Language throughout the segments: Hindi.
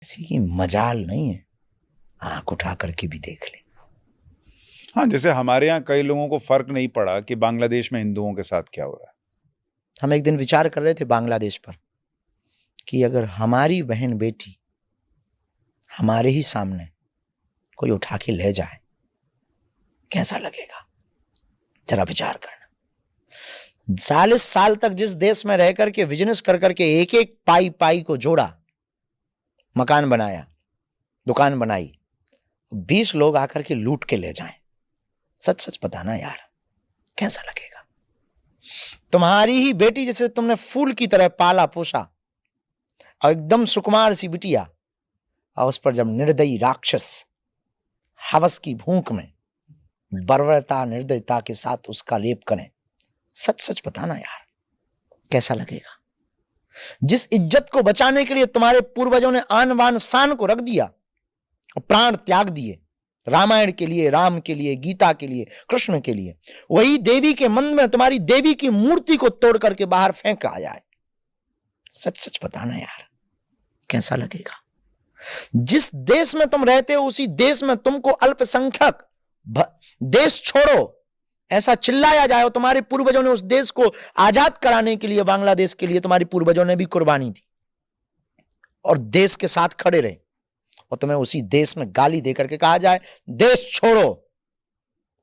किसी की मजाल नहीं है, आंख उठा करके भी देख ले। हाँ, जैसे हमारे यहाँ कई लोगों को फर्क नहीं पड़ा कि बांग्लादेश में हिंदुओं के साथ क्या हो रहा है। हम एक दिन विचार कर रहे थे बांग्लादेश पर कि अगर हमारी बहन बेटी हमारे ही सामने कोई उठा के ले जाए कैसा लगेगा, जरा विचार करना। 40 साल तक जिस देश में रह करके बिजनेस कर करके एक एक पाई पाई को जोड़ा, मकान बनाया, दुकान बनाई, 20 लोग आकर के लूट के ले जाएं, सच सच बताना यार कैसा लगेगा। तुम्हारी ही बेटी जिसे तुमने फूल की तरह पाला पोसा और एकदम सुकुमार सी बिटिया, और उस पर जब निर्दयी राक्षस हवस की भूख में बर्बरता निर्दयता के साथ उसका लेप करें, सच सच बताना यार कैसा लगेगा। जिस इज्जत को बचाने के लिए तुम्हारे पूर्वजों ने आन बान शान को रख दिया और प्राण त्याग दिए, रामायण के लिए, राम के लिए, गीता के लिए, कृष्ण के लिए, वही देवी के मंदिर में तुम्हारी देवी की मूर्ति को तोड़ करके बाहर फेंक आया है, सच सच बताना यार कैसा लगेगा। जिस देश में तुम रहते हो उसी देश में तुमको अल्पसंख्यक देश छोड़ो ऐसा चिल्लाया जाए, और तुम्हारे पूर्वजों ने उस देश को आजाद कराने के लिए, बांग्लादेश के लिए तुम्हारे पूर्वजों ने भी कुर्बानी दी और देश के साथ खड़े रहे, और तुम्हें उसी देश में गाली देकर के कहा जाए देश छोड़ो,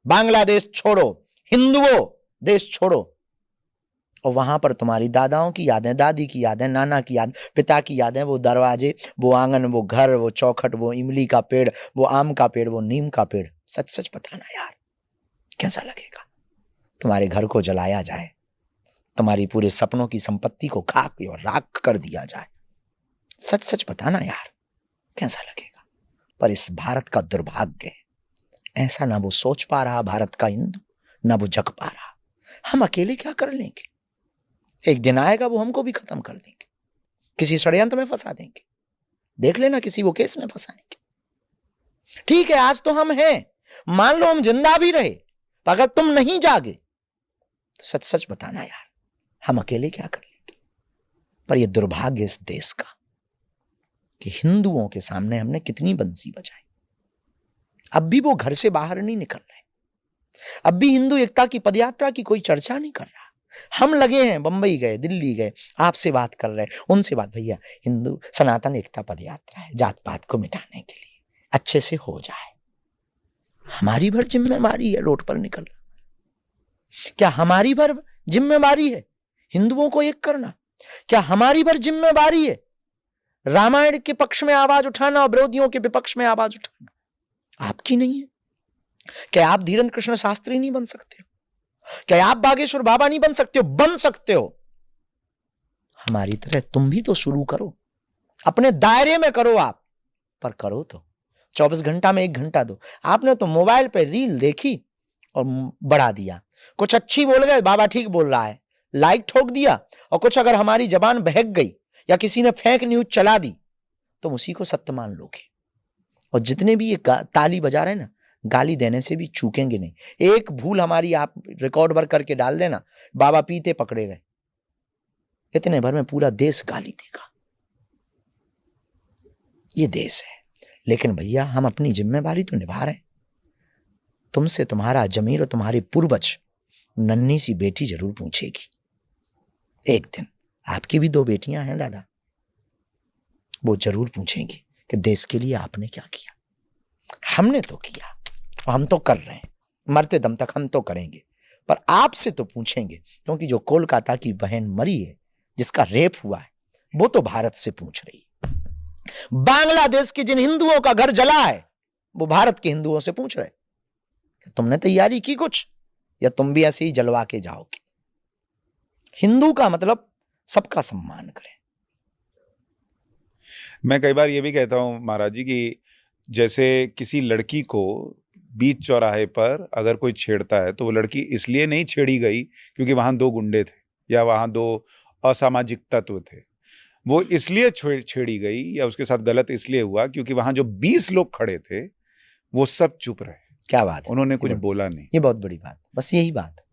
बांग्लादेश छोड़ो, हिंदुओं देश छोड़ो, और वहां पर तुम्हारी दादाओं की यादें, दादी की यादें, नाना की याद, पिता की यादें, वो दरवाजे, वो आंगन, वो घर, वो चौखट, वो इमली का पेड़, वो आम का पेड़, वो नीम का पेड़, सच सच बताना यार कैसा लगेगा। तुम्हारे घर को जलाया जाए, तुम्हारी पूरे सपनों की संपत्ति को खाक और राख कर दिया जाए, सच सच बताना यार कैसा लगेगा। पर इस भारत का दुर्भाग्य है, ऐसा ना वो सोच पा रहा भारत का हिंदू, ना वो जग पा रहा। हम अकेले क्या कर लेंगे, एक दिन आएगा वो हमको भी खत्म कर देंगे, किसी षड्यंत्र में फंसा देंगे, देख लेना किसी वो केस में फंसाएंगे। ठीक है आज तो हम हैं, मान लो हम जिंदा भी रहे, पर अगर तुम नहीं जागे तो सच सच बताना यार हम अकेले क्या कर लेंगे। पर यह दुर्भाग्य इस देश का कि हिंदुओं के सामने हमने कितनी बंसी बजाई, अब भी वो घर से बाहर नहीं निकल रहे, अब भी हिंदू एकता की पदयात्रा की कोई चर्चा नहीं कर रहा। हम लगे हैं, बंबई गए, दिल्ली गए, आपसे बात कर रहे हैं, उनसे बात, भैया हिंदू सनातन एकता पदयात्रा है, जात पात को मिटाने के लिए, अच्छे से हो जाए। हमारी भर जिम्मेवारी है रोड पर निकलना, क्या हमारी भर जिम्मेवारी है हिंदुओं को एक करना, क्या हमारी भर जिम्मेवारी है रामायण के पक्ष में आवाज उठाना और विरोधियों के विपक्ष में आवाज उठाना? आपकी नहीं है क्या? आप धीरेन्द्र कृष्ण शास्त्री नहीं बन सकते हो क्या? आप बागेश्वर बाबा नहीं बन सकते हो? बन सकते हो, हमारी तरह तुम भी तो शुरू करो, अपने दायरे में करो आप, पर करो तो 24 घंटा में 1 घंटा दो। आपने तो मोबाइल पे रील देखी और बढ़ा दिया, कुछ अच्छी बोल गए, बाबा ठीक बोल रहा है, लाइक ठोक दिया, और कुछ अगर हमारी जबान बहक गई या किसी ने फेक न्यूज चला दी तो उसी को सत्य मान लोगे। और जितने भी ये ताली बजा रहे हैं ना, गाली देने से भी चूकेंगे नहीं। एक भूल हमारी आप रिकॉर्ड वर्क करके डाल देना, बाबा पीते पकड़े गए, इतने भर में पूरा देश गाली देगा। ये देश है, लेकिन भैया हम अपनी जिम्मेवारी तो निभा रहे हैं। तुमसे तुम्हारा जमीर और तुम्हारे पूर्वज नन्ही सी बेटी जरूर पूछेगी एक दिन, आपकी भी 2 बेटियां हैं दादा, वो जरूर पूछेंगी कि देश के लिए आपने क्या किया। हमने तो किया और हम तो कर रहे हैं, मरते दम तक हम तो करेंगे, पर आपसे तो पूछेंगे, क्योंकि जो कोलकाता की बहन मरी है, जिसका रेप हुआ है, वो तो भारत से पूछ रही है। बांग्लादेश के जिन हिंदुओं का घर जला है वो भारत के हिंदुओं से पूछ रहे कि तुमने तैयारी की कुछ, या तुम भी ऐसे ही जलवा के जाओगे। हिंदू का मतलब सबका सम्मान करें। मैं कई बार ये भी कहता हूं महाराज जी कि जैसे किसी लड़की को बीच चौराहे पर अगर कोई छेड़ता है तो वो लड़की इसलिए नहीं छेड़ी गई क्योंकि वहां 2 गुंडे थे या वहां 2 असामाजिक तत्व थे, वो इसलिए छेड़ी गई या उसके साथ गलत इसलिए हुआ क्योंकि वहां जो 20 लोग खड़े थे वो सब चुप रहे। क्या बात है, उन्होंने कुछ बोला नहीं। ये बहुत बड़ी बात, बस यही बात।